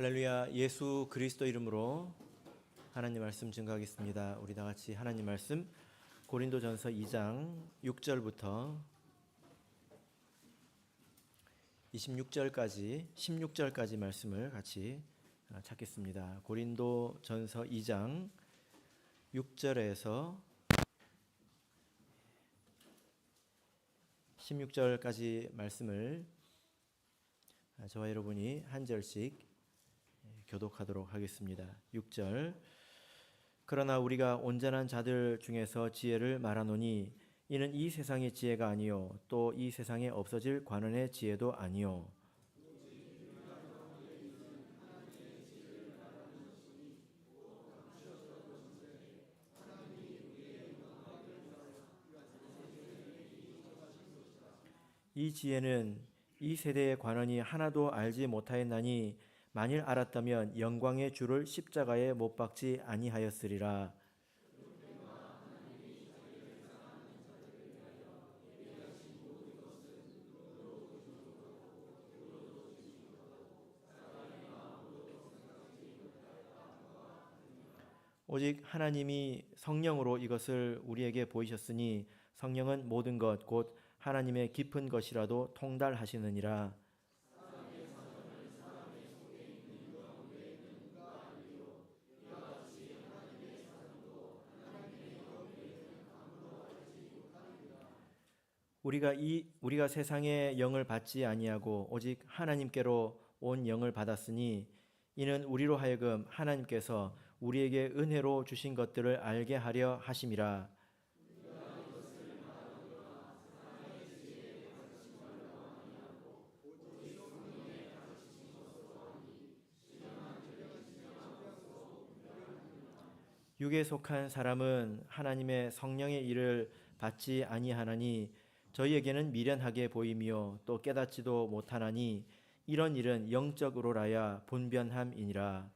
할렐루야. 예수 그리스도 이름으로 하나님 말씀 증거하겠습니다. 우리 다 같이 하나님 말씀 고린도전서 2장 6절부터 26절까지 16절까지 말씀을 같이 찾겠습니다. 고린도전서 2장 6절에서 16절까지 말씀을 저와 여러분이 한 절씩 교독하도록 하겠습니다. 6절. 그러나 우리가 온전한 자들 중에서 지혜를 말하노니 이는 이 세상의 지혜가 아니요 또 이 세상에 없어질 관원의 지혜도 아니요 이 지혜는 이 세대의 관원이 하나도 알지 못하였나니 만일 알았다면 영광의 주를 십자가에 못 박지 아니하였으리라. 오직 하나님이 성령으로 이것을 우리에게 보이셨으니 성령은 모든 것 곧 하나님의 깊은 것이라도 통달하시느니라. 우리가 세상의 영을 받지 아니하고 오직 하나님께로 온 영을 받았으니 이는 우리로 하여금 하나님께서 우리에게 은혜로 주신 것들을 알게 하려 하심이라. 육에 속한 사람은 하나님의 성령의 일을 받지 아니하나니 저희에게는 미련하게 보이며 또 깨닫지도 못하나니 이런 일은 영적으로라야 분변함이니라.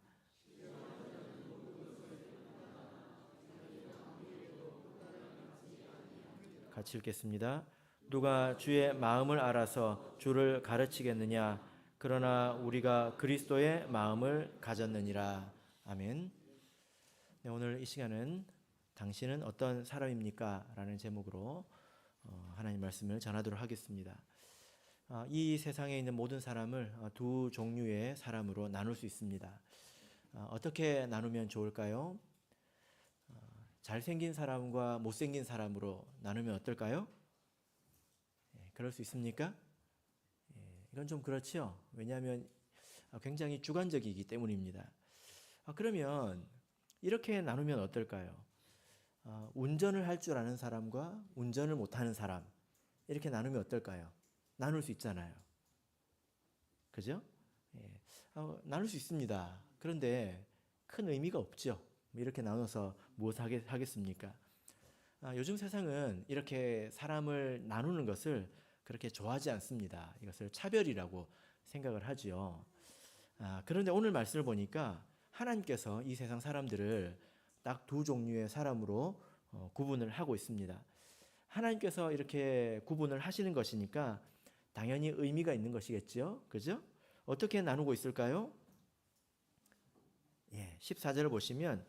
같이 읽겠습니다. 누가 주의 마음을 알아서 주를 가르치겠느냐? 그러나 우리가 그리스도의 마음을 가졌느니라. 아멘. 네, 오늘 이 시간은 당신은 어떤 사람입니까? 라는 제목으로 하나님 말씀을 전하도록 하겠습니다. 이 세상에 있는 모든 사람을 두 종류의 사람으로 나눌 수 있습니다. 어떻게 나누면 좋을까요? 잘생긴 사람과 못생긴 사람으로 나누면 어떨까요? 그럴 수 있습니까? 이건 좀 그렇죠. 왜냐하면 굉장히 주관적이기 때문입니다. 그러면 이렇게 나누면 어떨까요? 운전을 할 줄 아는 사람과 운전을 못하는 사람 이렇게 나누면 어떨까요? 나눌 수 있잖아요. 그죠? 나눌 수 있습니다. 그런데 큰 의미가 없죠. 이렇게 나눠서 무엇을 하겠습니까? 요즘 세상은 이렇게 사람을 나누는 것을 그렇게 좋아하지 않습니다. 이것을 차별이라고 생각을 하죠. 그런데 오늘 말씀을 보니까 하나님께서 이 세상 사람들을 딱 두 종류의 사람으로 구분을 하고 있습니다. 하나님께서 이렇게 구분을 하시는 것이니까 당연히 의미가 있는 것이겠죠. 그죠? 어떻게 나누고 있을까요? 14절을 보시면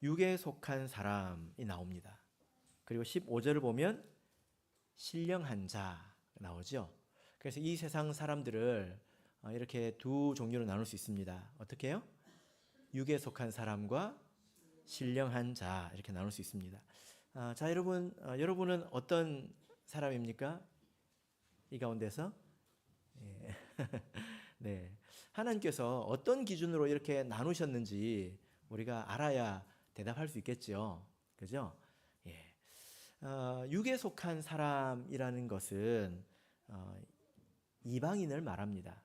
육에 속한 사람이 나옵니다. 그리고 15절을 보면 신령한 자 나오죠. 그래서 이 세상 사람들을 이렇게 두 종류로 나눌 수 있습니다. 어떻게 해요? 육에 속한 사람과 신령한 자 이렇게 나눌 수 있습니다. 자, 여러분은 어떤 사람입니까? 이 가운데서? 네. 하나님께서 어떤 기준으로 이렇게 나누셨는지 우리가 알아야 대답할 수 있겠죠. 그죠? 육에 속한 사람이라는 것은 이방인을 말합니다.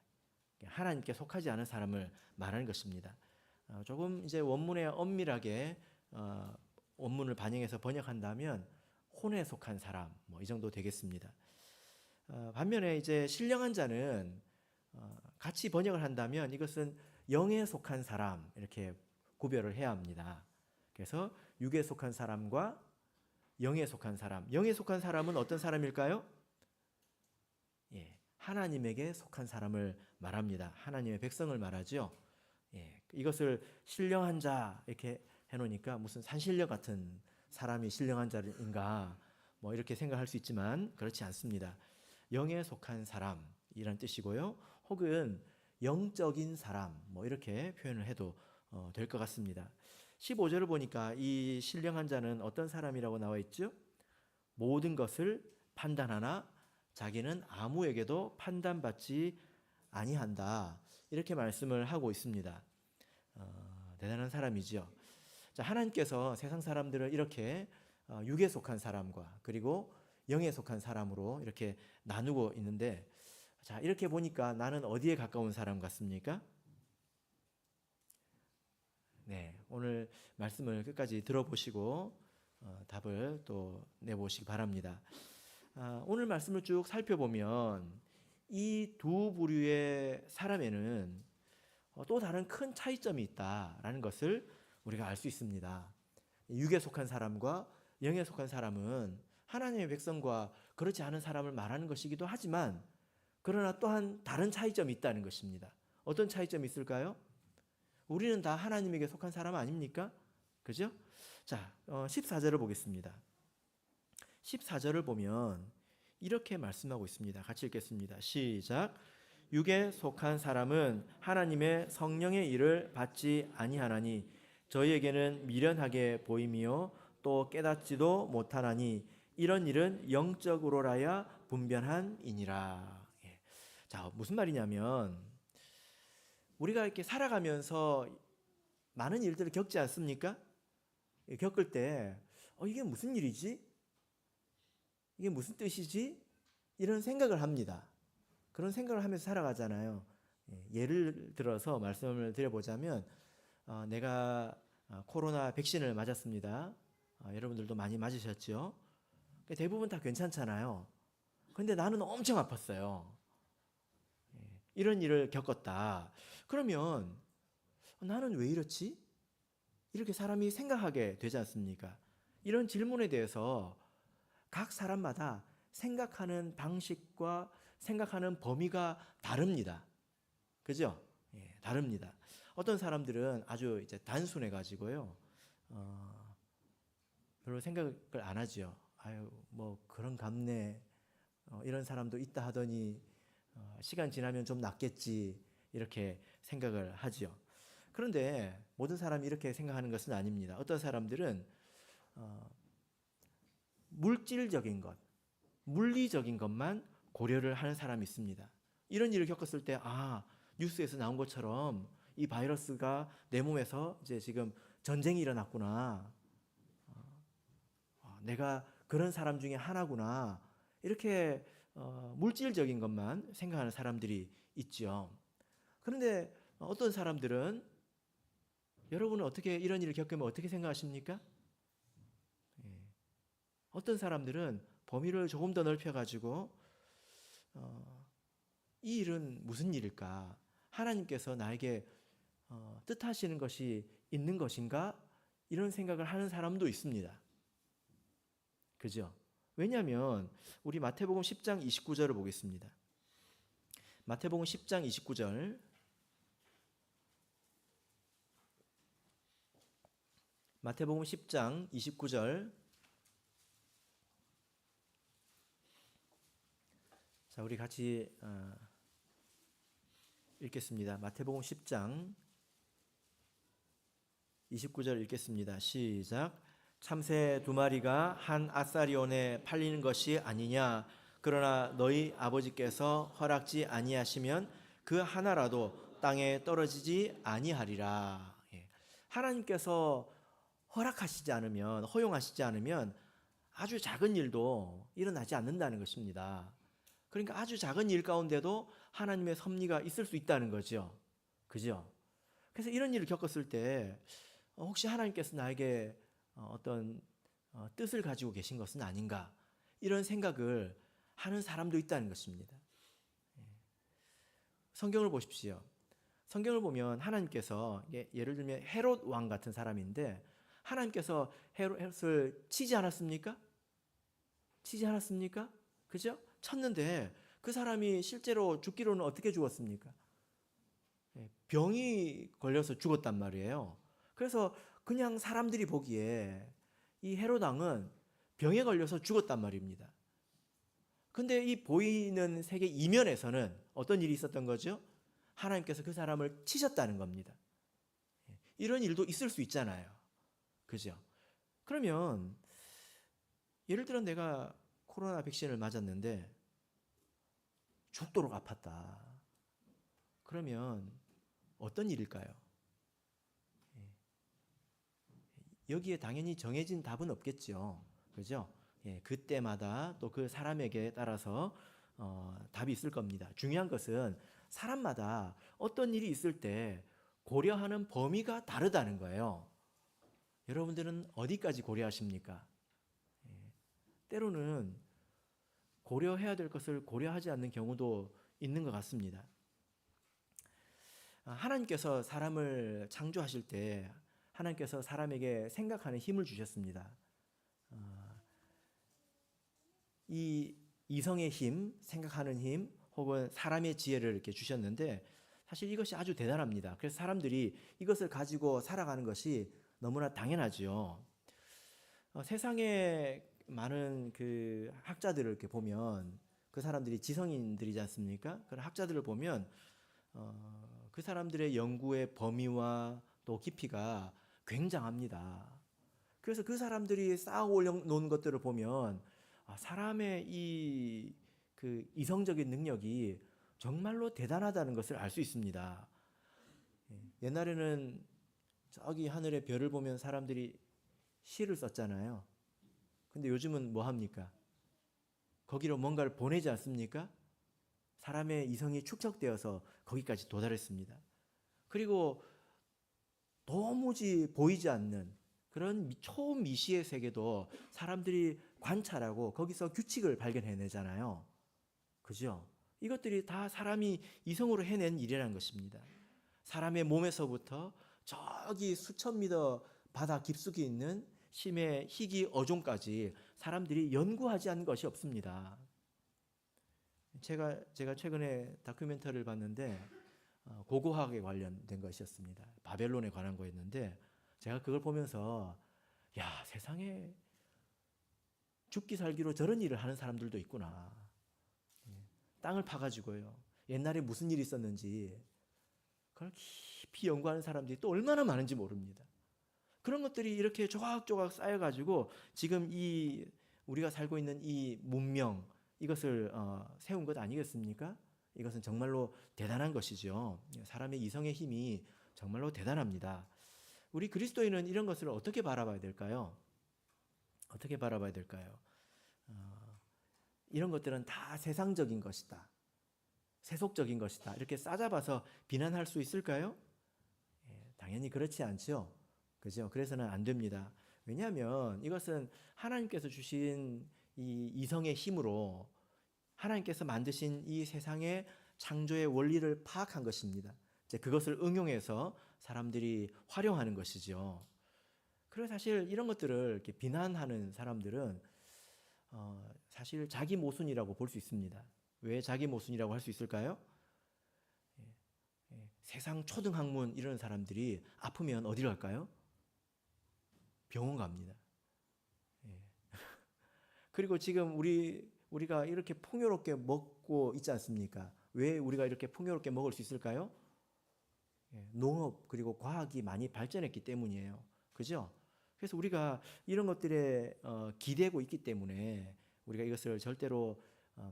하나님께 속하지 않은 사람을 말하는 것입니다. 조금 이제 원문에 엄밀하게 원문을 반영해서 번역한다면 혼에 속한 사람 이 정도 되겠습니다. 반면에 이제 신령한 자는 같이 번역을 한다면 이것은 영에 속한 사람 이렇게 구별을 해야 합니다. 그래서 육에 속한 사람과 영에 속한 사람. 영에 속한 사람은 어떤 사람일까요? 하나님에게 속한 사람을 말합니다. 하나님의 백성을 말하죠. 이것을 신령한 자 이렇게 해놓으니까 무슨 산신령 같은 사람이 신령한 자인가 뭐 이렇게 생각할 수 있지만 그렇지 않습니다. 영에 속한 사람이란 뜻이고요. 혹은 영적인 사람 뭐 이렇게 표현을 해도 될 것 같습니다. 15절을 보니까 이 신령한 자는 어떤 사람이라고 나와 있죠? 모든 것을 판단하나 자기는 아무에게도 판단받지 아니한다. 이렇게 말씀을 하고 있습니다. 대단한 사람이죠. 자, 하나님께서 세상 사람들을 이렇게 육에 속한 사람과 그리고 영에 속한 사람으로 이렇게 나누고 있는데, 자, 이렇게 보니까 나는 어디에 가까운 사람 같습니까? 네, 오늘 말씀을 끝까지 들어보시고 답을 또 내보시기 바랍니다. 오늘 말씀을 쭉 살펴보면 이 두 부류의 사람에는 또 다른 큰 차이점이 있다라는 것을 우리가 알 수 있습니다. 육에 속한 사람과 영에 속한 사람은 하나님의 백성과 그렇지 않은 사람을 말하는 것이기도 하지만 그러나 또한 다른 차이점이 있다는 것입니다. 어떤 차이점이 있을까요? 우리는 다 하나님에게 속한 사람 아닙니까? 그죠? 자, 14절을 보겠습니다. 14절을 보면 이렇게 말씀하고 있습니다. 같이 읽겠습니다. 시작. 육에 속한 사람은 하나님의 성령의 일을 받지 아니하나니 저희에게는 미련하게 보임이요 또 깨닫지도 못하나니 이런 일은 영적으로라야 분변한이니라. 예. 자, 무슨 말이냐면 우리가 이렇게 살아가면서 많은 일들을 겪지 않습니까? 겪을 때 이게 무슨 일이지? 이게 무슨 뜻이지? 이런 생각을 합니다. 그런 생각을 하면서 살아가잖아요. 예를 들어서 말씀을 드려보자면 내가 코로나 백신을 맞았습니다. 여러분들도 많이 맞으셨죠? 대부분 다 괜찮잖아요. 근데 나는 엄청 아팠어요. 이런 일을 겪었다. 그러면 나는 왜 이렇지? 이렇게 사람이 생각하게 되지 않습니까? 이런 질문에 대해서 각 사람마다 생각하는 방식과 생각하는 범위가 다릅니다. 그죠? 예, 다릅니다. 어떤 사람들은 아주 이제 단순해 가지고요. 별로 생각을 안 하죠. 아유, 뭐 그런 감내 이런 사람도 있다 하더니 시간 지나면 좀 낫겠지 이렇게 생각을 하죠. 그런데 모든 사람이 이렇게 생각하는 것은 아닙니다. 어떤 사람들은 물질적인 것, 물리적인 것만 고려를 하는 사람이 있습니다. 이런 일을 겪었을 때 뉴스에서 나온 것처럼 이 바이러스가 내 몸에서 이제 지금 전쟁이 일어났구나. 내가 그런 사람 중에 하나구나. 이렇게 물질적인 것만 생각하는 사람들이 있죠. 그런데 어떤 사람들은 여러분은 어떻게 이런 일을 겪으면 어떻게 생각하십니까? 어떤 사람들은 범위를 조금 더 넓혀가지고 이 일은 무슨 일일까? 하나님께서 나에게 뜻하시는 것이 있는 것인가? 이런 생각을 하는 사람도 있습니다. 그죠? 왜냐하면 우리 마태복음 10장 29절을 보겠습니다. 마태복음 10장 29절. 마태복음 10장 29절. 자, 우리 같이 읽겠습니다. 마태복음 10장 29절 읽겠습니다. 시작. 참새 두 마리가 한 아사리온에 팔리는 것이 아니냐? 그러나 너희 아버지께서 허락지 아니하시면 그 하나라도 땅에 떨어지지 아니하리라. 하나님께서 허락하시지 않으면, 허용하시지 않으면 아주 작은 일도 일어나지 않는다는 것입니다. 그러니까 아주 작은 일 가운데도 하나님의 섭리가 있을 수 있다는 거죠. 그죠? 그래서 이런 일을 겪었을 때 혹시 하나님께서 나에게 어떤 뜻을 가지고 계신 것은 아닌가, 이런 생각을 하는 사람도 있다는 것입니다. 성경을 보십시오. 성경을 보면 하나님께서 예를 들면 헤롯 왕 같은 사람인데 하나님께서 헤롯을 치지 않았습니까? 치지 않았습니까? 그죠? 쳤는데 그 사람이 실제로 죽기로는 어떻게 죽었습니까? 병이 걸려서 죽었단 말이에요. 그래서 그냥 사람들이 보기에 이 헤롯 왕은 병에 걸려서 죽었단 말입니다. 근데 이 보이는 세계 이면에서는 어떤 일이 있었던 거죠? 하나님께서 그 사람을 치셨다는 겁니다. 이런 일도 있을 수 있잖아요. 그죠? 그러면 예를 들어 내가 코로나 백신을 맞았는데 죽도록 아팠다. 그러면 어떤 일일까요? 여기에 당연히 정해진 답은 없겠죠. 그죠? 그때마다 또 그 사람에게 따라서 답이 있을 겁니다. 중요한 것은 사람마다 어떤 일이 있을 때 고려하는 범위가 다르다는 거예요. 여러분들은 어디까지 고려하십니까? 때로는 고려해야 될 것을 고려하지 않는 경우도 있는 것 같습니다. 하나님께서 사람을 창조하실 때 하나님께서 사람에게 생각하는 힘을 주셨습니다. 이 이성의 힘, 생각하는 힘, 혹은 사람의 지혜를 이렇게 주셨는데 사실 이것이 아주 대단합니다. 그래서 사람들이 이것을 가지고 살아가는 것이 너무나 당연하죠. 세상에 많은 그 학자들을 이렇게 보면 그 사람들이 지성인들이지 않습니까? 그런 학자들을 보면 그 사람들의 연구의 범위와 또 깊이가 굉장합니다. 그래서 그 사람들이 쌓아 올려놓은 것들을 보면 사람의 이 그 이성적인 능력이 정말로 대단하다는 것을 알 수 있습니다. 옛날에는 저기 하늘의 별을 보면 사람들이 시를 썼잖아요. 근데 요즘은 뭐 합니까? 거기로 뭔가를 보내지 않습니까? 사람의 이성이 축적되어서 거기까지 도달했습니다. 그리고 도무지 보이지 않는 그런 초미시의 세계도 사람들이 관찰하고 거기서 규칙을 발견해내잖아요. 그죠? 이것들이 다 사람이 이성으로 해낸 일이라는 것입니다. 사람의 몸에서부터 저기 수천 미터 바다 깊숙이 있는 심해 희귀 어종까지 사람들이 연구하지 않은 것이 없습니다. 제가 최근에 다큐멘터리를 봤는데 고고학에 관련된 것이었습니다. 바벨론에 관한 거였는데 제가 그걸 보면서 야, 세상에 죽기 살기로 저런 일을 하는 사람들도 있구나. 땅을 파가지고요. 옛날에 무슨 일이 있었는지 그걸 깊이 연구하는 사람들이 또 얼마나 많은지 모릅니다. 그런 것들이 이렇게 조각조각 쌓여가지고 지금 이 우리가 살고 있는 이 문명 이것을 세운 것 아니겠습니까? 이것은 정말로 대단한 것이죠. 사람의 이성의 힘이 정말로 대단합니다. 우리 그리스도인은 이런 것을 어떻게 바라봐야 될까요? 어떻게 바라봐야 될까요? 이런 것들은 다 세상적인 것이다. 세속적인 것이다. 이렇게 싸잡아서 비난할 수 있을까요? 당연히 그렇지 않죠. 그죠? 그래서는 안 됩니다. 왜냐하면 이것은 하나님께서 주신 이 이성의 힘으로 하나님께서 만드신 이 세상의 창조의 원리를 파악한 것입니다. 이제 그것을 응용해서 사람들이 활용하는 것이죠. 그래서 사실 이런 것들을 이렇게 비난하는 사람들은 사실 자기 모순이라고 볼 수 있습니다. 왜 자기 모순이라고 할 수 있을까요? 세상 초등학문 이런 사람들이 아프면 어디로 갈까요? 병원 갑니다. 그리고 지금 우리가 이렇게 풍요롭게 먹고 있지 않습니까? 왜 우리가 이렇게 풍요롭게 먹을 수 있을까요? 농업 그리고 과학이 많이 발전했기 때문이에요. 그죠? 그래서 우리가 이런 것들에 기대고 있기 때문에 우리가 이것을 절대로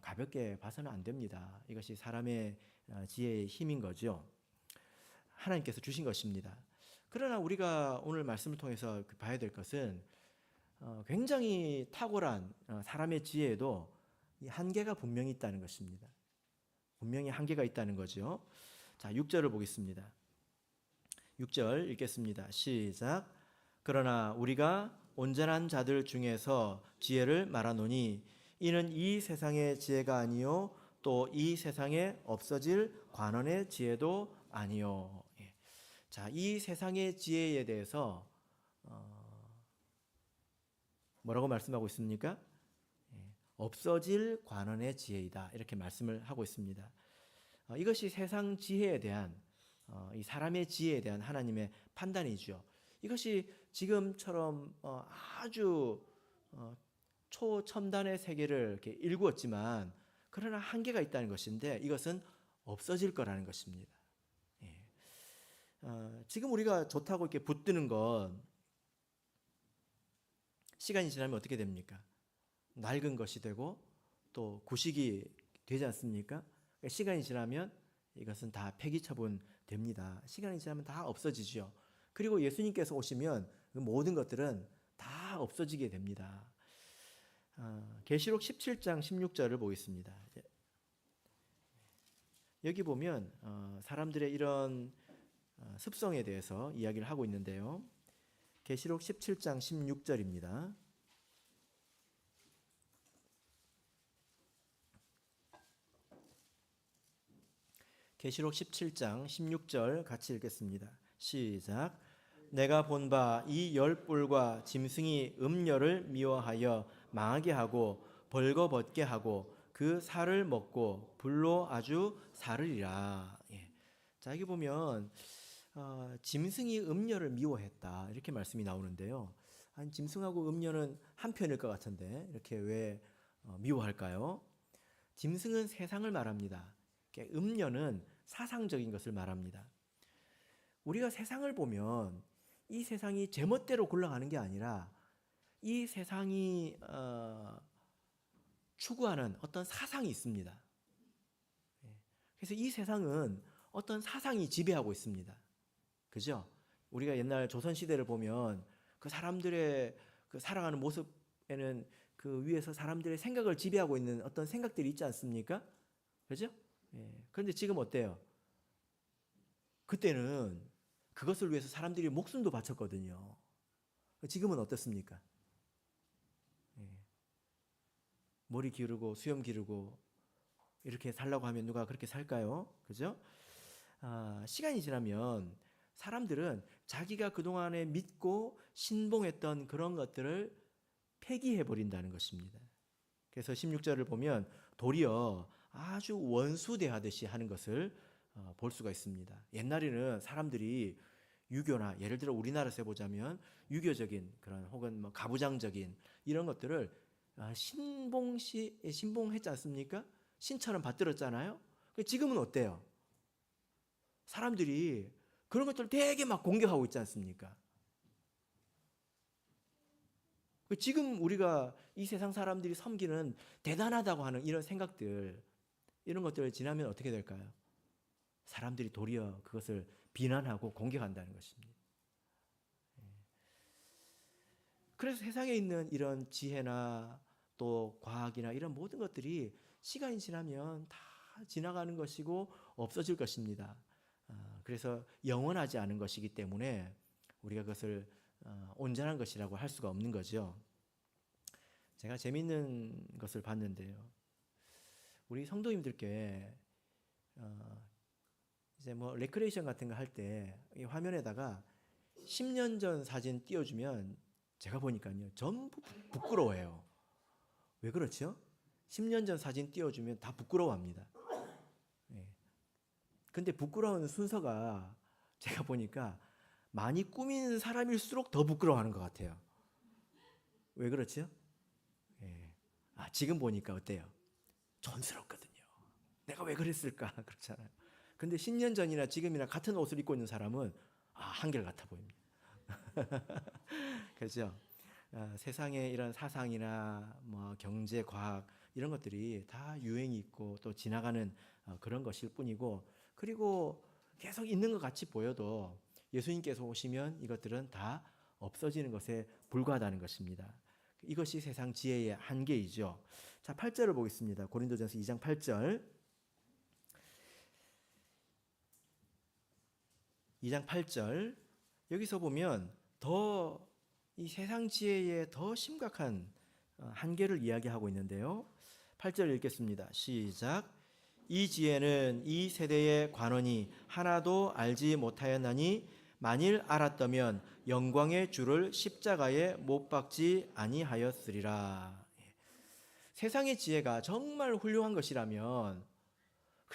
가볍게 봐서는 안 됩니다. 이것이 사람의 지혜의 힘인 거죠. 하나님께서 주신 것입니다. 그러나 우리가 오늘 말씀을 통해서 봐야 될 것은 굉장히 탁월한 사람의 지혜에도 한계가 분명히 있다는 것입니다. 분명히 한계가 있다는 거죠. 자, 6절을 보겠습니다. 6절 읽겠습니다. 시작. 그러나 우리가 온전한 자들 중에서 지혜를 말하노니 이는 이 세상의 지혜가 아니요 또 이 세상에 없어질 관원의 지혜도 아니요. 자, 이 세상의 지혜에 대해서 뭐라고 말씀하고 있습니까? 없어질 관원의 지혜이다. 이렇게 말씀을 하고 있습니다. 이것이 세상 지혜에 대한 이 사람의 지혜에 대한 하나님의 판단이죠. 이것이 지금처럼 아주 초첨단의 세계를 이렇게 일구었지만 그러나 한계가 있다는 것인데 이것은 없어질 거라는 것입니다. 지금 우리가 좋다고 이렇게 붙드는 건 시간이 지나면 어떻게 됩니까? 낡은 것이 되고 또 구식이 되지 않습니까? 시간이 지나면 이것은 다 폐기 처분됩니다. 시간이 지나면 다 없어지죠. 그리고 예수님께서 오시면 그 모든 것들은 다 없어지게 됩니다. 계시록 17장 16절을 보겠습니다. 여기 보면 사람들의 이런 습성에 대해서 이야기를 하고 있는데요. 계시록 17장 16절입니다. 계시록 17장 16절 같이 읽겠습니다. 시작. 내가 본 바 이 열불과 짐승이 음녀를 미워하여 망하게 하고 벌거벗게 하고 그 살을 먹고 불로 아주 사르리라. 자, 여기 보면 짐승이 음녀를 미워했다 이렇게 말씀이 나오는데요. 아니, 짐승하고 음녀는 한 편일 것 같은데 이렇게 왜 미워할까요? 짐승은 세상을 말합니다. 음녀는 사상적인 것을 말합니다. 우리가 세상을 보면 이 세상이 제멋대로 굴러가는 게 아니라 이 세상이 추구하는 어떤 사상이 있습니다. 그래서 이 세상은 어떤 사상이 지배하고 있습니다. 그죠? 우리가 옛날 조선시대를 보면 그 사람들의 그 살아가는 모습에는 그 위에서 사람들의 생각을 지배하고 있는 어떤 생각들이 있지 않습니까? 그죠? 그런데 지금 어때요? 그때는 그것을 위해서 사람들이 목숨도 바쳤거든요. 지금은 어떻습니까? 머리 기르고 수염 기르고 이렇게 살라고 하면 누가 그렇게 살까요? 그죠? 시간이 지나면 사람들은 자기가 그동안에 믿고 신봉했던 그런 것들을 폐기해 버린다는 것입니다. 그래서 16절을 보면 도리어 아주 원수대하듯이 하는 것을 볼 수가 있습니다. 옛날에는 사람들이 유교나 예를 들어 우리나라에서 해보자면 유교적인 그런 혹은 뭐 가부장적인 이런 것들을 신봉했지 않습니까? 신처럼 받들었잖아요. 지금은 어때요? 사람들이 그런 것들을 되게 막 공격하고 있지 않습니까? 지금 우리가 이 세상 사람들이 섬기는 대단하다고 하는 이런 생각들, 이런 것들을 지나면 어떻게 될까요? 사람들이 도리어 그것을 비난하고 공격한다는 것입니다. 그래서 세상에 있는 이런 지혜나 또 과학이나 이런 모든 것들이 시간이 지나면 다 지나가는 것이고 없어질 것입니다. 그래서 영원하지 않은 것이기 때문에 우리가 그것을 온전한 것이라고 할 수가 없는 거죠. 제가 재미있는 것을 봤는데요. 우리 성도님들께 이제 뭐 레크레이션 같은 거 할 때 이 화면에다가 10년 전 사진 띄워주면 제가 보니까요 전부 부끄러워해요. 왜 그렇죠? 10년 전 사진 띄워주면 다 부끄러워합니다. 근데 부끄러운 순서가 제가 보니까 많이 꾸민 사람일수록 더 부끄러워하는 것 같아요. 왜 그렇죠? 지금 보니까 어때요? 촌스럽거든요. 내가 왜 그랬을까? 그렇잖아요. 근데 10년 전이나 지금이나 같은 옷을 입고 있는 사람은 한결같아 보입니다. 그렇죠? 세상에 이런 사상이나 뭐 경제, 과학 이런 것들이 다 유행이 있고 또 지나가는 그런 것일 뿐이고, 그리고 계속 있는 것 같이 보여도 예수님께서 오시면 이것들은 다 없어지는 것에 불과하다는 것입니다. 이것이 세상 지혜의 한계이죠. 자, 8절을 보겠습니다. 고린도전서 2장 8절. 2장 8절. 여기서 보면 더 이 세상 지혜의 더 심각한 한계를 이야기하고 있는데요. 8절 읽겠습니다. 시작. 이 지혜는 이 세대의 관원이 하나도 알지 못하였나니 만일 알았다면 영광의 주를 십자가에 못 박지 아니하였으리라. 세상의 지혜가 정말 훌륭한 것이라면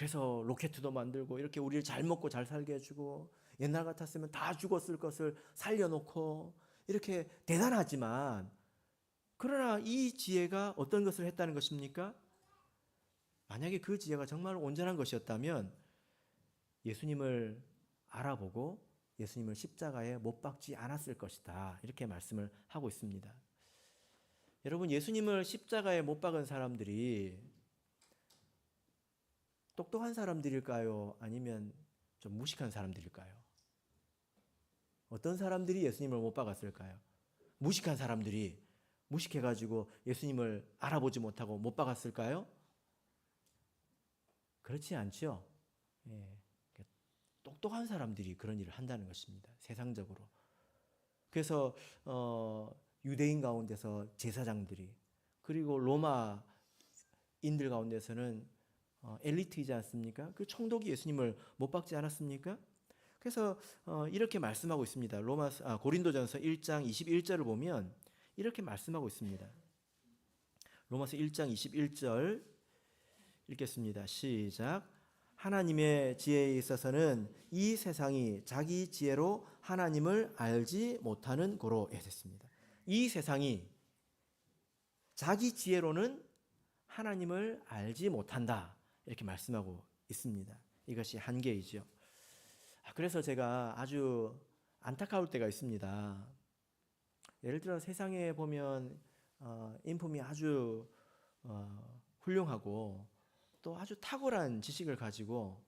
그래서 로켓도 만들고 이렇게 우리를 잘 먹고 잘 살게 해주고 옛날 같았으면 다 죽었을 것을 살려놓고 이렇게 대단하지만 그러나 이 지혜가 어떤 것을 했다는 것입니까? 만약에 그 지혜가 정말 온전한 것이었다면 예수님을 알아보고 예수님을 십자가에 못 박지 않았을 것이다. 이렇게 말씀을 하고 있습니다. 여러분, 예수님을 십자가에 못 박은 사람들이 똑똑한 사람들일까요? 아니면 좀 무식한 사람들일까요? 어떤 사람들이 예수님을 못 박았을까요? 무식한 사람들이 무식해가지고 예수님을 알아보지 못하고 못 박았을까요? 그렇지 않죠. 예. 똑똑한 사람들이 그런 일을 한다는 것입니다. 세상적으로. 그래서 유대인 가운데서 제사장들이 그리고 로마인들 가운데서는 엘리트이지 않습니까? 그 총독이 예수님을 못 박지 않았습니까? 그래서 이렇게 말씀하고 있습니다. 고린도전서 1장 21절을 보면 이렇게 말씀하고 있습니다. 로마서 1장 21절 읽겠습니다. 시작. 하나님의 지혜에 있어서는 이 세상이 자기 지혜로 하나님을 알지 못하는 고로 했습니다. 이 세상이 자기 지혜로는 하나님을 알지 못한다. 이렇게 말씀하고 있습니다. 이것이 한계이죠. 그래서 제가 아주 안타까울 때가 있습니다. 예를 들어 세상에 보면 인품이 아주 훌륭하고 또 아주 탁월한 지식을 가지고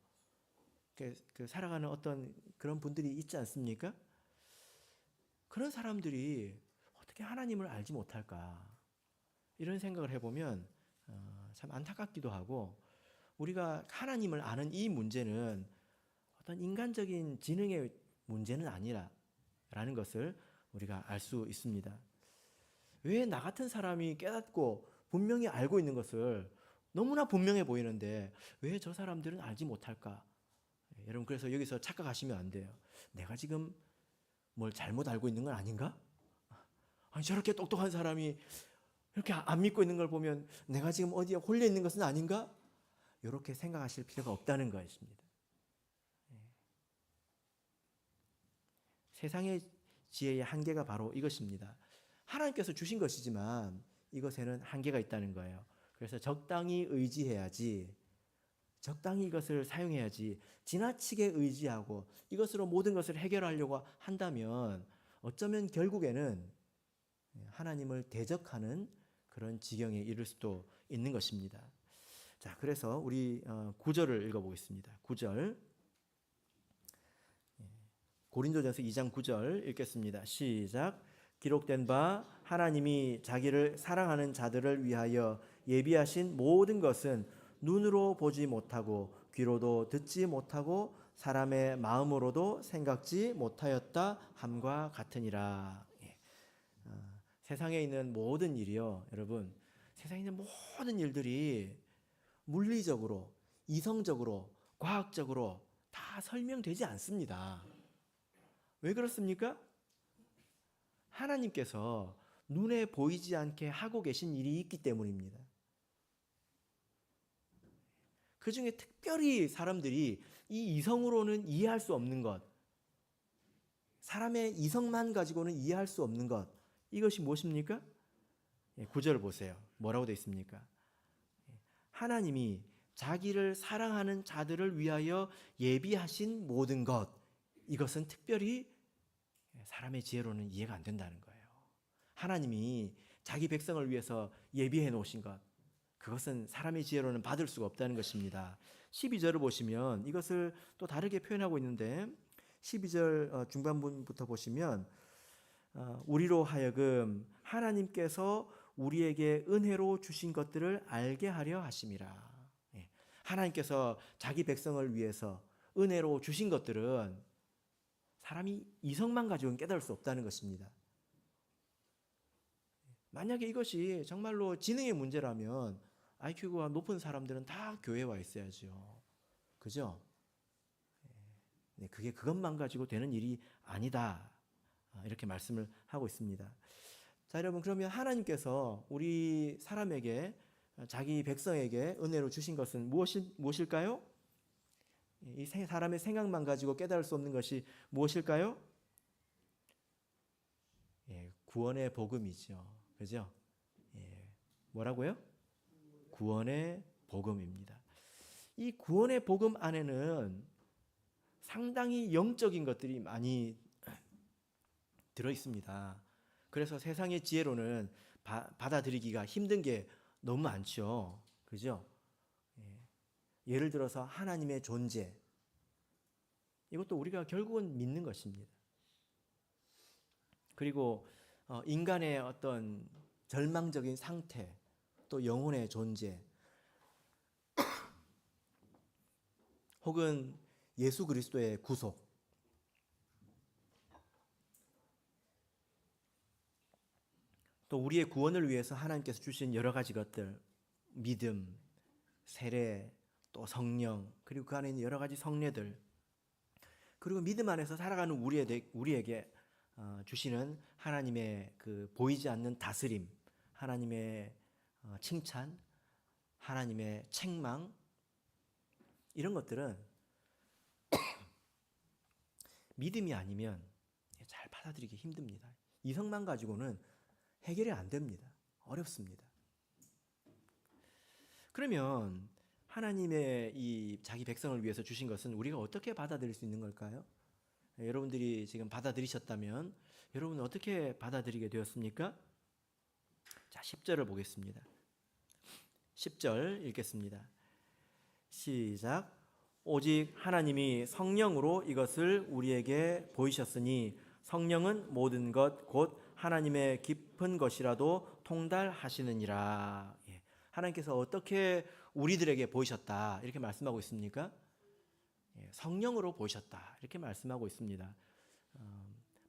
살아가는 어떤 그런 분들이 있지 않습니까? 그런 사람들이 어떻게 하나님을 알지 못할까? 이런 생각을 해보면 참 안타깝기도 하고 우리가 하나님을 아는 이 문제는 어떤 인간적인 지능의 문제는 아니라는 것을 우리가 알 수 있습니다. 왜 나 같은 사람이 깨닫고 분명히 알고 있는 것을 너무나 분명해 보이는데 왜 저 사람들은 알지 못할까? 여러분, 그래서 여기서 착각하시면 안 돼요. 내가 지금 뭘 잘못 알고 있는 건 아닌가? 아니, 저렇게 똑똑한 사람이 이렇게 안 믿고 있는 걸 보면 내가 지금 어디에 홀려 있는 것은 아닌가? 이렇게 생각하실 필요가 없다는 것입니다. 세상의 지혜의 한계가 바로 이것입니다. 하나님께서 주신 것이지만 이것에는 한계가 있다는 거예요. 그래서 적당히 의지해야지, 적당히 이것을 사용해야지 지나치게 의지하고 이것으로 모든 것을 해결하려고 한다면 어쩌면 결국에는 하나님을 대적하는 그런 지경에 이를 수도 있는 것입니다. 자, 그래서 우리 9절을 읽어보겠습니다. 9절. 고린도전서 2장 9절 읽겠습니다. 시작. 기록된 바 하나님이 자기를 사랑하는 자들을 위하여 예비하신 모든 것은 눈으로 보지 못하고 귀로도 듣지 못하고 사람의 마음으로도 생각지 못하였다 함과 같으니라. 세상에 있는 모든 일이요, 여러분, 세상에 있는 모든 일들이 물리적으로, 이성적으로, 과학적으로 다 설명되지 않습니다. 왜 그렇습니까? 하나님께서 눈에 보이지 않게 하고 계신 일이 있기 때문입니다. 그 중에 특별히 사람들이 이 이성으로는 이해할 수 없는 것, 사람의 이성만 가지고는 이해할 수 없는 것, 이것이 무엇입니까? 9절 보세요. 뭐라고 되어 있습니까? 하나님이 자기를 사랑하는 자들을 위하여 예비하신 모든 것, 이것은 특별히 사람의 지혜로는 이해가 안 된다는 거예요. 하나님이 자기 백성을 위해서 예비해 놓으신 것, 그것은 사람의 지혜로는 받을 수가 없다는 것입니다. 12절을 보시면 이것을 또 다르게 표현하고 있는데 12절 중반부부터 보시면 우리로 하여금 하나님께서 우리에게 은혜로 주신 것들을 알게 하려 하심이라. 하나님께서 자기 백성을 위해서 은혜로 주신 것들은 사람이 이성만 가지고는 깨달을 수 없다는 것입니다. 만약에 이것이 정말로 지능의 문제라면 IQ가 높은 사람들은 다 교회에 와 있어야죠. 그죠? 네, 그게 그것만 가지고 되는 일이 아니다. 이렇게 말씀을 하고 있습니다. 자, 여러분, 그러면 하나님께서 우리 사람에게, 자기 백성에게 은혜로 주신 것은 무엇일까요? 이 사람의 생각만 가지고 깨달을 수 없는 것이 무엇일까요? 구원의 복음이죠. 그죠? 뭐라고요? 구원의 복음입니다. 이 구원의 복음 안에는 상당히 영적인 것들이 많이 들어 있습니다. 그래서 세상의 지혜로는 받아들이기가 힘든 게 너무 많죠. 그죠? 예를 들어서 하나님의 존재. 이것도 우리가 결국은 믿는 것입니다. 그리고 인간의 어떤 절망적인 상태, 또 영혼의 존재, 혹은 예수 그리스도의 구속, 또 우리의 구원을 위해서 하나님께서 주신 여러 가지 것들, 믿음, 세례, 또 성령, 그리고 그 안에 있는 여러 가지 성례들, 그리고 믿음 안에서 살아가는 우리에게 주시는 하나님의 그 보이지 않는 다스림, 하나님의 칭찬, 하나님의 책망, 이런 것들은 믿음이 아니면 잘 받아들이기 힘듭니다. 이성만 가지고는 해결이 안 됩니다. 어렵습니다. 그러면 하나님의 이 자기 백성을 위해서 주신 것은 우리가 어떻게 받아들일 수 있는 걸까요? 여러분들이 지금 받아들이셨다면 여러분은 어떻게 받아들이게 되었습니까? 자, 10절을 보겠습니다. 10절 읽겠습니다. 시작. 오직 하나님이 성령으로 이것을 우리에게 보이셨으니 성령은 모든 것 곧 하나님의 깊은 것이라도 통달하시느니라. 하나님께서 어떻게 우리들에게 보이셨다 이렇게 말씀하고 있습니까? 성령으로 보이셨다 이렇게 말씀하고 있습니다.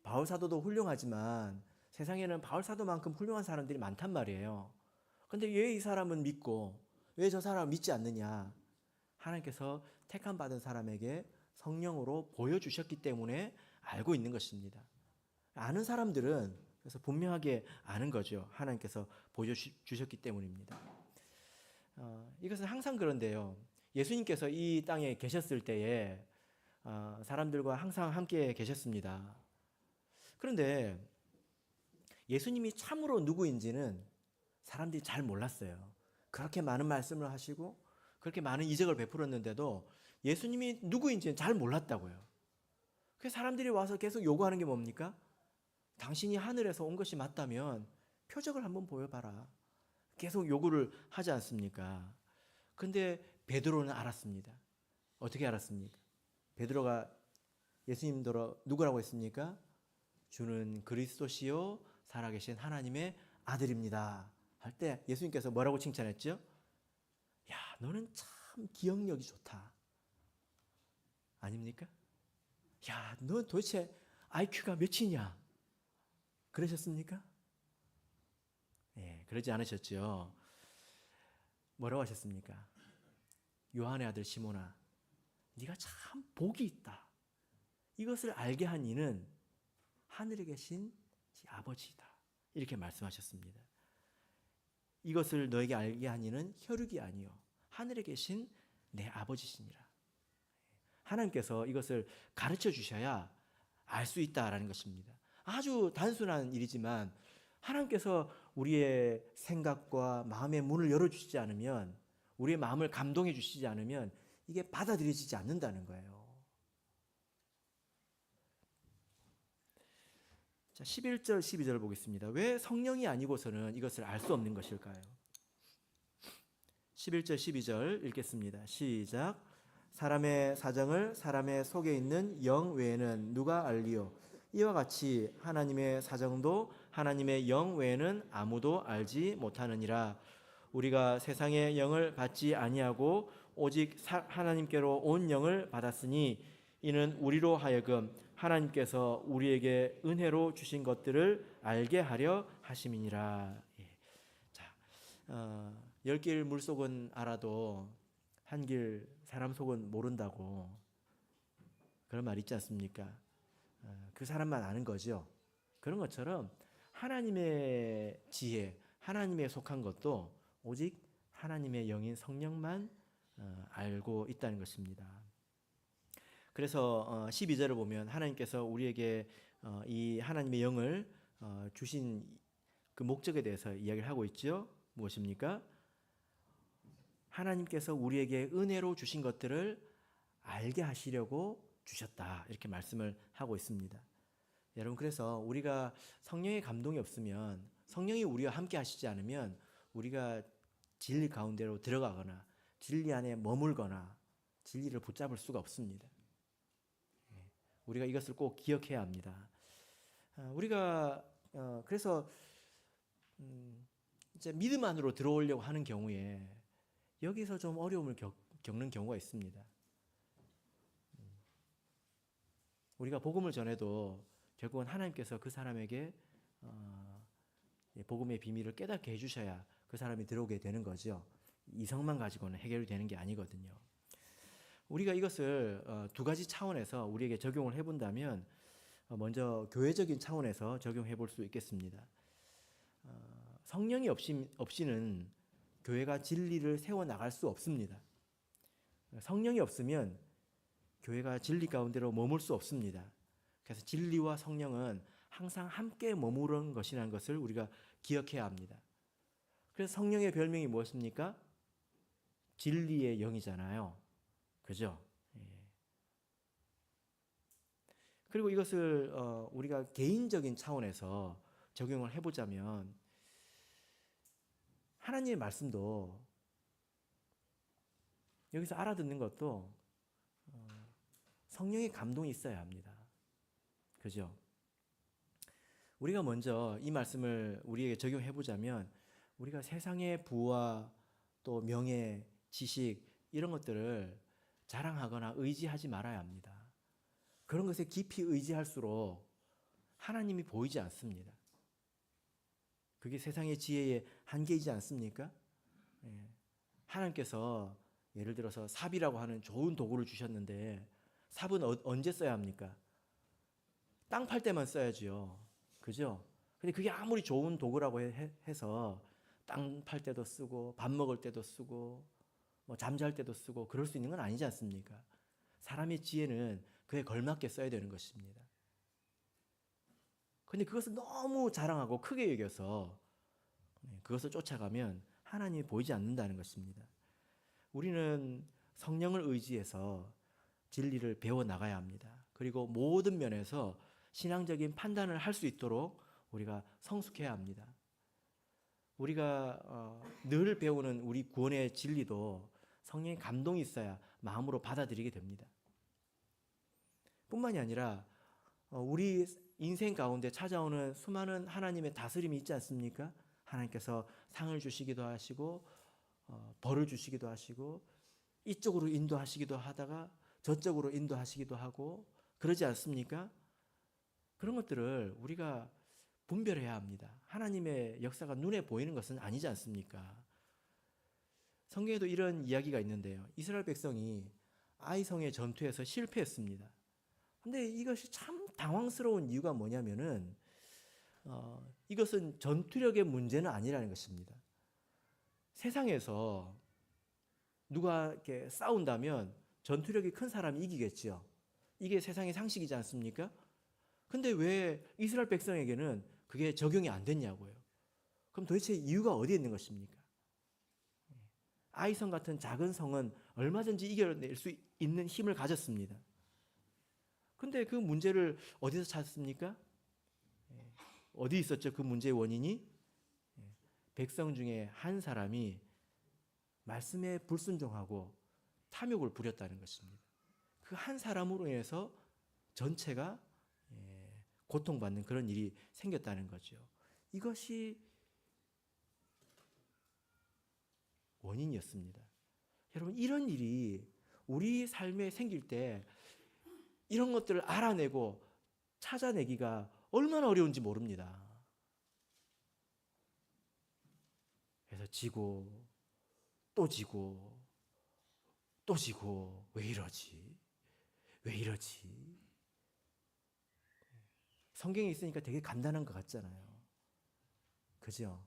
바울 사도도 훌륭하지만 세상에는 바울 사도만큼 훌륭한 사람들이 많단 말이에요. 그런데 왜 이 사람은 믿고 왜 저 사람은 믿지 않느냐? 하나님께서 택함 받은 사람에게 성령으로 보여주셨기 때문에 알고 있는 것입니다. 아는 사람들은 그래서 분명하게 아는 거죠. 하나님께서 보여주셨기 때문입니다. 이것은 항상 그런데요. 예수님께서 이 땅에 계셨을 때에 사람들과 항상 함께 계셨습니다. 그런데 예수님이 참으로 누구인지는 사람들이 잘 몰랐어요. 그렇게 많은 말씀을 하시고 그렇게 많은 이적을 베풀었는데도 예수님이 누구인지는 잘 몰랐다고요. 그래서 사람들이 와서 계속 요구하는 게 뭡니까? 당신이 하늘에서 온 것이 맞다면 표적을 한번 보여봐라. 계속 요구를 하지 않습니까? 근데 베드로는 알았습니다. 어떻게 알았습니까? 베드로가 예수님더러 누구라고 했습니까? 주는 그리스도시요 살아계신 하나님의 아들입니다. 할 때 예수님께서 뭐라고 칭찬했죠? 야, 너는 참 기억력이 좋다. 아닙니까? 야, 너 도대체 IQ가 몇이냐? 그러셨습니까? 그러지 않으셨죠. 뭐라고 하셨습니까? 요한의 아들 시몬아, 네가 참 복이 있다. 이것을 알게 한 이는 하늘에 계신 아버지다. 이렇게 말씀하셨습니다. 이것을 너에게 알게 한 이는 혈육이 아니요 하늘에 계신 내 아버지시니라. 하나님께서 이것을 가르쳐 주셔야 알 수 있다라는 것입니다. 아주 단순한 일이지만 하나님께서 우리의 생각과 마음의 문을 열어주시지 않으면, 우리의 마음을 감동해 주시지 않으면 이게 받아들여지지 않는다는 거예요. 자, 11절 12절 보겠습니다. 왜 성령이 아니고서는 이것을 알 수 없는 것일까요? 11절 12절 읽겠습니다. 시작. 사람의 사정을 사람의 속에 있는 영 외에는 누가 알리요? 이와 같이 하나님의 사정도 하나님의 영 외에는 아무도 알지 못하느니라. 우리가 세상의 영을 받지 아니하고 오직 하나님께로 온 영을 받았으니 이는 우리로 하여금 하나님께서 우리에게 은혜로 주신 것들을 알게 하려 하심이니라. 자, 10길 물속은 알아도 한 길 사람 속은 모른다고 그런 말 있지 않습니까? 그 사람만 아는 거죠. 그런 것처럼 하나님의 지혜, 하나님에 속한 것도 오직 하나님의 영인 성령만 알고 있다는 것입니다. 그래서 12절을 보면 하나님께서 우리에게 이 하나님의 영을 주신 그 목적에 대해서 이야기를 하고 있죠. 무엇입니까? 하나님께서 우리에게 은혜로 주신 것들을 알게 하시려고 주셨다. 이렇게 말씀을 하고 있습니다. 여러분, 그래서 우리가 성령의 감동이 없으면, 성령이 우리와 함께 하시지 않으면 우리가 진리 가운데로 들어가거나 진리 안에 머물거나 진리를 붙잡을 수가 없습니다. 우리가 이것을 꼭 기억해야 합니다. 우리가 그래서 이제 믿음 안으로 들어오려고 하는 경우에 여기서 좀 어려움을 겪는 경우가 있습니다. 우리가 복음을 전해도 결국은 하나님께서 그 사람에게 복음의 비밀을 깨닫게 해주셔야 그 사람이 들어오게 되는 거죠. 이성만 가지고는 해결이 되는 게 아니거든요. 우리가 이것을 두 가지 차원에서 우리에게 적용을 해본다면 먼저 교회적인 차원에서 적용해 볼 수 있겠습니다. 성령이 없이는 교회가 진리를 세워나갈 수 없습니다. 성령이 없으면 교회가 진리 가운데로 머물 수 없습니다. 그래서 진리와 성령은 항상 함께 머무르는 것이라는 것을 우리가 기억해야 합니다. 그래서 성령의 별명이 무엇입니까? 진리의 영이잖아요. 그죠? 그리고 이것을 우리가 개인적인 차원에서 적용을 해보자면 하나님의 말씀도 여기서 알아듣는 것도 성령의 감동이 있어야 합니다. 그죠? 우리가 먼저 이 말씀을 우리에게 적용해 보자면 우리가 세상의 부와 또 명예, 지식 이런 것들을 자랑하거나 의지하지 말아야 합니다. 그런 것에 깊이 의지할수록 하나님이 보이지 않습니다. 그게 세상의 지혜의 한계이지 않습니까? 하나님께서 예를 들어서 삽이라고 하는 좋은 도구를 주셨는데 삽은 언제 써야 합니까? 땅 팔 때만 써야지요. 그죠? 근데 그게 아무리 좋은 도구라고 해서 땅 팔 때도 쓰고 밥 먹을 때도 쓰고 뭐 잠잘 때도 쓰고 그럴 수 있는 건 아니지 않습니까? 사람의 지혜는 그에 걸맞게 써야 되는 것입니다. 근데 그것을 너무 자랑하고 크게 여겨서 그것을 쫓아가면 하나님이 보이지 않는다는 것입니다. 우리는 성령을 의지해서 진리를 배워 나가야 합니다. 그리고 모든 면에서 신앙적인 판단을 할 수 있도록 우리가 성숙해야 합니다. 우리가 늘 배우는 우리 구원의 진리도 성령의 감동이 있어야 마음으로 받아들이게 됩니다. 뿐만이 아니라 우리 인생 가운데 찾아오는 수많은 하나님의 다스림이 있지 않습니까? 하나님께서 상을 주시기도 하시고 벌을 주시기도 하시고 이쪽으로 인도하시기도 하다가 저쪽으로 인도하시기도 하고 그러지 않습니까? 그런 것들을 우리가 분별해야 합니다. 하나님의 역사가 눈에 보이는 것은 아니지 않습니까? 성경에도 이런 이야기가 있는데요. 이스라엘 백성이 아이성의 전투에서 실패했습니다. 근데 이것이 참 당황스러운 이유가 뭐냐면은 이것은 전투력의 문제는 아니라는 것입니다. 세상에서 누가 이렇게 싸운다면 전투력이 큰 사람이 이기겠지요. 이게 세상의 상식이지 않습니까? 근데 왜 이스라엘 백성에게는 그게 적용이 안 됐냐고요. 그럼 도대체 이유가 어디에 있는 것입니까? 아이성 같은 작은 성은 얼마든지 이겨낼 수 있는 힘을 가졌습니다. 근데 그 문제를 어디서 찾습니까? 어디 있었죠? 그 문제의 원인이? 백성 중에 한 사람이 말씀에 불순종하고 탐욕을 부렸다는 것입니다. 그 한 사람으로 인해서 전체가 고통받는 그런 일이 생겼다는 거죠. 이것이 원인이었습니다. 여러분, 이런 일이 우리 삶에 생길 때 이런 것들을 알아내고 찾아내기가 얼마나 어려운지 모릅니다. 그래서 지고 또 지고 또 지고 왜 이러지? 왜 이러지? 성경에 있으니까 되게 간단한 것 같잖아요. 그죠?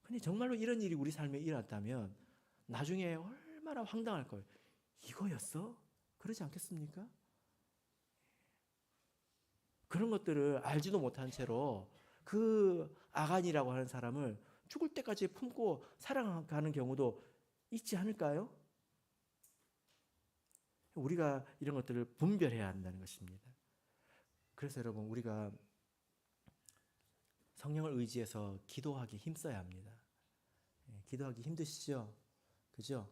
근데 정말로 이런 일이 우리 삶에 일어났다면 나중에 얼마나 황당할 거예요. 이거였어? 그러지 않겠습니까? 그런 것들을 알지도 못한 채로 그 아간이라고 하는 사람을 죽을 때까지 품고 사랑하는 경우도 있지 않을까요? 우리가 이런 것들을 분별해야 한다는 것입니다. 그래서 여러분, 우리가 성령을 의지해서 기도하기 힘써야 합니다. 기도하기 힘드시죠? 그죠?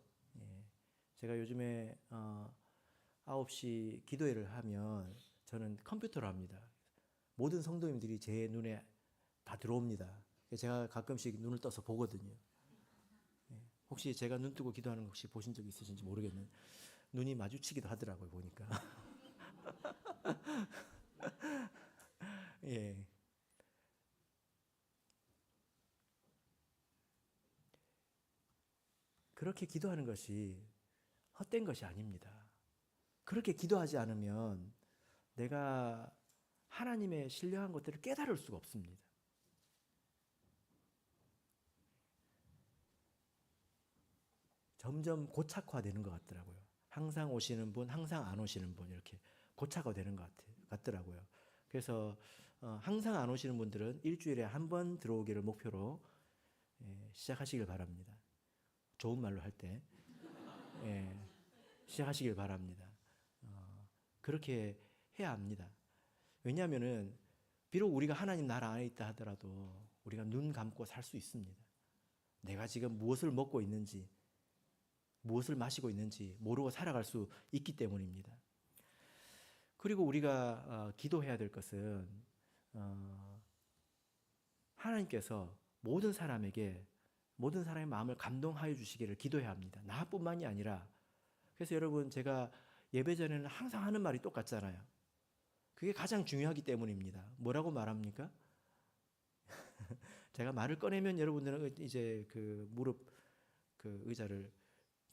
제가 요즘에 9시 기도회를 하면 저는 컴퓨터로 합니다. 모든 성도님들이 제 눈에 다 들어옵니다. 제가 가끔씩 눈을 떠서 보거든요. 혹시 제가 눈 뜨고 기도하는 거 혹시 보신 적 있으신지 모르겠는데 눈이 마주치기도 하더라고요, 보니까. 예. 그렇게 기도하는 것이 헛된 것이 아닙니다. 그렇게 기도하지 않으면 내가 하나님의 신령한 것들을 깨달을 수가 없습니다. 점점 고착화되는 것 같더라고요. 항상 오시는 분, 항상 안 오시는 분, 이렇게 고착화되는 것 같더라고요. 그래서 항상 안 오시는 분들은 일주일에 한 번 들어오기를 목표로 시작하시길 바랍니다. 좋은 말로 할 때 시작하시길 바랍니다. 그렇게 해야 합니다. 왜냐하면은 비록 우리가 하나님 나라 안에 있다 하더라도 우리가 눈 감고 살 수 있습니다. 내가 지금 무엇을 먹고 있는지, 무엇을 마시고 있는지 모르고 살아갈 수 있기 때문입니다. 그리고 우리가 기도해야 될 것은 하나님께서 모든 사람의 마음을 감동하여 주시기를 기도해야 합니다. 나뿐만이 아니라. 그래서 여러분, 제가 예배 전에는 항상 하는 말이 똑같잖아요. 그게 가장 중요하기 때문입니다. 뭐라고 말합니까? 제가 말을 꺼내면 여러분들은 이제 그 무릎 그 의자를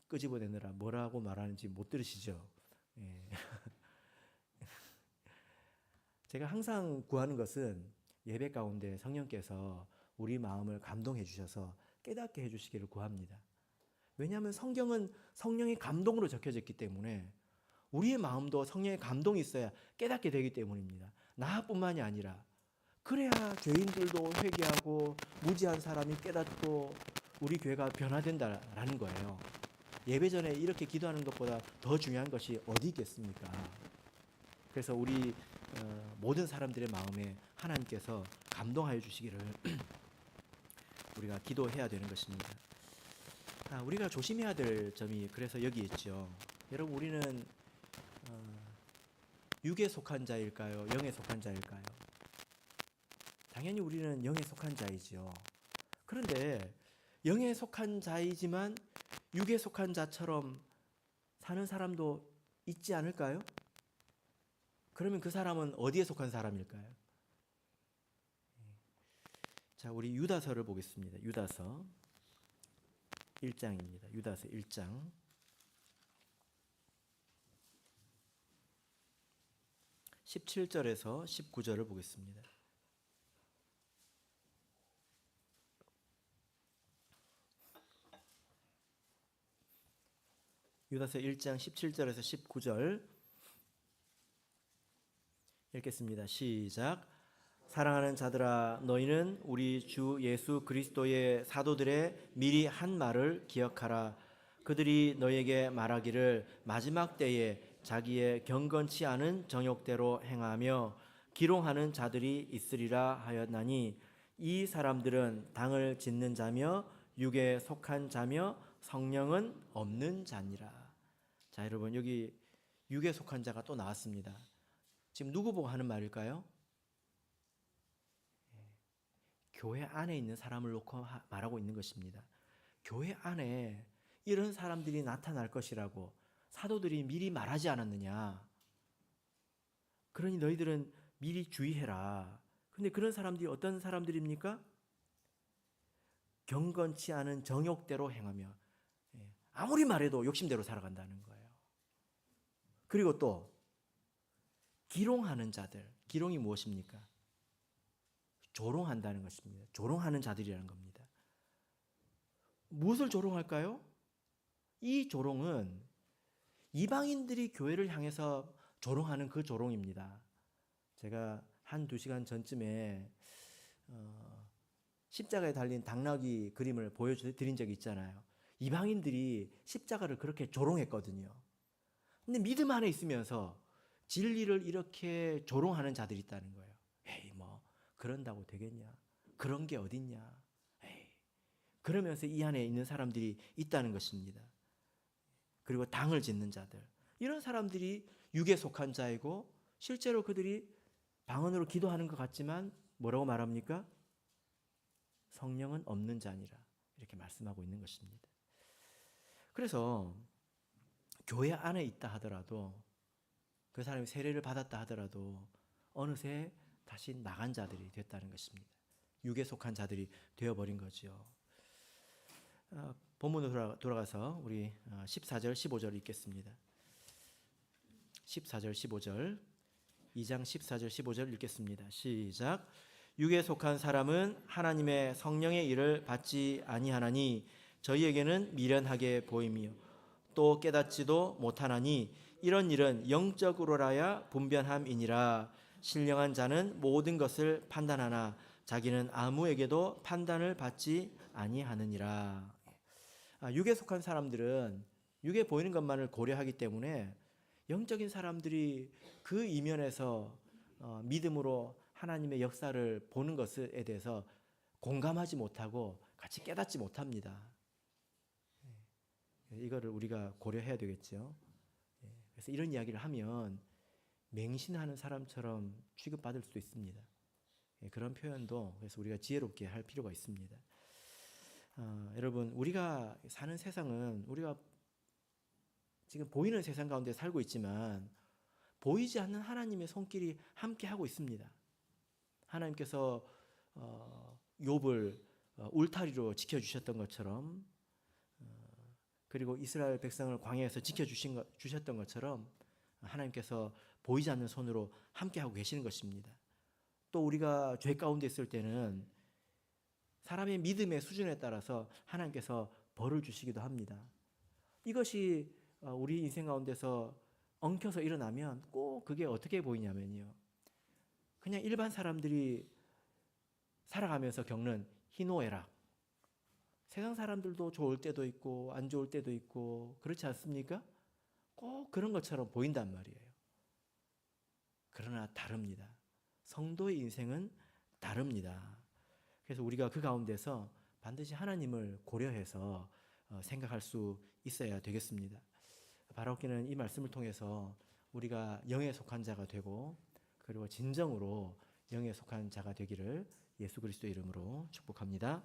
끄집어내느라 뭐라고 말하는지 못 들으시죠? 예. 제가 항상 구하는 것은 예배 가운데 성령께서 우리 마음을 감동해 주셔서 깨닫게 해 주시기를 구합니다. 왜냐하면 성경은 성령의 감동으로 적혀졌기 때문에 우리의 마음도 성령의 감동이 있어야 깨닫게 되기 때문입니다. 나뿐만이 아니라 그래야 죄인들도 회개하고 무지한 사람이 깨닫고 우리 교회가 변화된다라는 거예요. 예배 전에 이렇게 기도하는 것보다 더 중요한 것이 어디 있겠습니까? 그래서 우리 모든 사람들의 마음에 하나님께서 감동하여 주시기를 우리가 기도해야 되는 것입니다. 우리가 조심해야 될 점이 그래서 여기 있죠. 여러분, 우리는 육에 속한 자일까요? 영에 속한 자일까요? 당연히 우리는 영에 속한 자이지요. 그런데 영에 속한 자이지만 육에 속한 자처럼 사는 사람도 있지 않을까요? 그러면 그 사람은 어디에 속한 사람일까요? 자, 우리 유다서를 보겠습니다. 유다서 1장입니다. 유다서 1장 17절에서 19절을 보겠습니다. 유다서 1장 17절에서 19절 읽겠습니다. 시작. 사랑하는 자들아, 너희는 우리 주 예수 그리스도의 사도들의 미리 한 말을 기억하라. 그들이 너희에게 말하기를 마지막 때에 자기의 경건치 않은 정욕대로 행하며 기롱하는 자들이 있으리라 하였나니 이 사람들은 당을 짓는 자며 육에 속한 자며 성령은 없는 자니라. 자, 여러분, 여기 육에 속한 자가 또 나왔습니다. 지금 누구 보고 하는 말일까요? 교회 안에 있는 사람을 놓고 말하고 있는 것입니다. 교회 안에 이런 사람들이 나타날 것이라고 사도들이 미리 말하지 않았느냐. 그러니 너희들은 미리 주의해라. 근데 그런 사람들이 어떤 사람들입니까? 경건치 않은 정욕대로 행하며 아무리 말해도 욕심대로 살아간다는 거예요. 그리고 또 기롱하는 자들. 기롱이 무엇입니까? 조롱한다는 것입니다. 조롱하는 자들이라는 겁니다. 무엇을 조롱할까요? 이 조롱은 이방인들이 교회를 향해서 조롱하는 그 조롱입니다. 제가 한두 시간 전쯤에 십자가에 달린 당나귀 그림을 보여드린 적이 있잖아요. 이방인들이 십자가를 그렇게 조롱했거든요. 근데 믿음 안에 있으면서 진리를 이렇게 조롱하는 자들이 있다는 거예요. 에이, 뭐 그런다고 되겠냐? 그런 게 어딨냐? 에이. 그러면서 이 안에 있는 사람들이 있다는 것입니다. 그리고 당을 짓는 자들. 이런 사람들이 육에 속한 자이고 실제로 그들이 방언으로 기도하는 것 같지만 뭐라고 말합니까? 성령은 없는 자니라. 이렇게 말씀하고 있는 것입니다. 그래서 교회 안에 있다 하더라도 그 사람이 세례를 받았다 하더라도 어느새 다시 나간 자들이 됐다는 것입니다. 육에 속한 자들이 되어버린 거죠. 본문으로 돌아가서 우리 14절 15절 읽겠습니다. 14절 15절 2장 14절 15절 읽겠습니다. 시작. 육에 속한 사람은 하나님의 성령의 일을 받지 아니하나니 저희에게는 미련하게 보이며 또 깨닫지도 못하나니 이런 일은 영적으로라야 분변함이니라. 신령한 자는 모든 것을 판단하나 자기는 아무에게도 판단을 받지 아니하느니라. 육에 속한 사람들은 육에 보이는 것만을 고려하기 때문에 영적인 사람들이 그 이면에서 믿음으로 하나님의 역사를 보는 것에 대해서 공감하지 못하고 같이 깨닫지 못합니다. 이거를 우리가 고려해야 되겠죠. 그래서 이런 이야기를 하면 맹신하는 사람처럼 취급받을 수도 있습니다. 그런 표현도 그래서 우리가 지혜롭게 할 필요가 있습니다. 여러분, 우리가 사는 세상은 우리가 지금 보이는 세상 가운데 살고 있지만 보이지 않는 하나님의 손길이 함께 하고 있습니다. 하나님께서 욥을 울타리로 지켜주셨던 것처럼 그리고 이스라엘 백성을 광야에서 지켜주셨던 것처럼 하나님께서 보이지 않는 손으로 함께하고 계시는 것입니다. 또 우리가 죄 가운데 있을 때는 사람의 믿음의 수준에 따라서 하나님께서 벌을 주시기도 합니다. 이것이 우리 인생 가운데서 엉켜서 일어나면 꼭 그게 어떻게 보이냐면요. 그냥 일반 사람들이 살아가면서 겪는 희노애락. 세상 사람들도 좋을 때도 있고 안 좋을 때도 있고 그렇지 않습니까? 꼭 그런 것처럼 보인단 말이에요. 그러나 다릅니다. 성도의 인생은 다릅니다. 그래서 우리가 그 가운데서 반드시 하나님을 고려해서 생각할 수 있어야 되겠습니다. 바라옵기는 이 말씀을 통해서 우리가 영에 속한 자가 되고 그리고 진정으로 영에 속한 자가 되기를 예수 그리스도의 이름으로 축복합니다.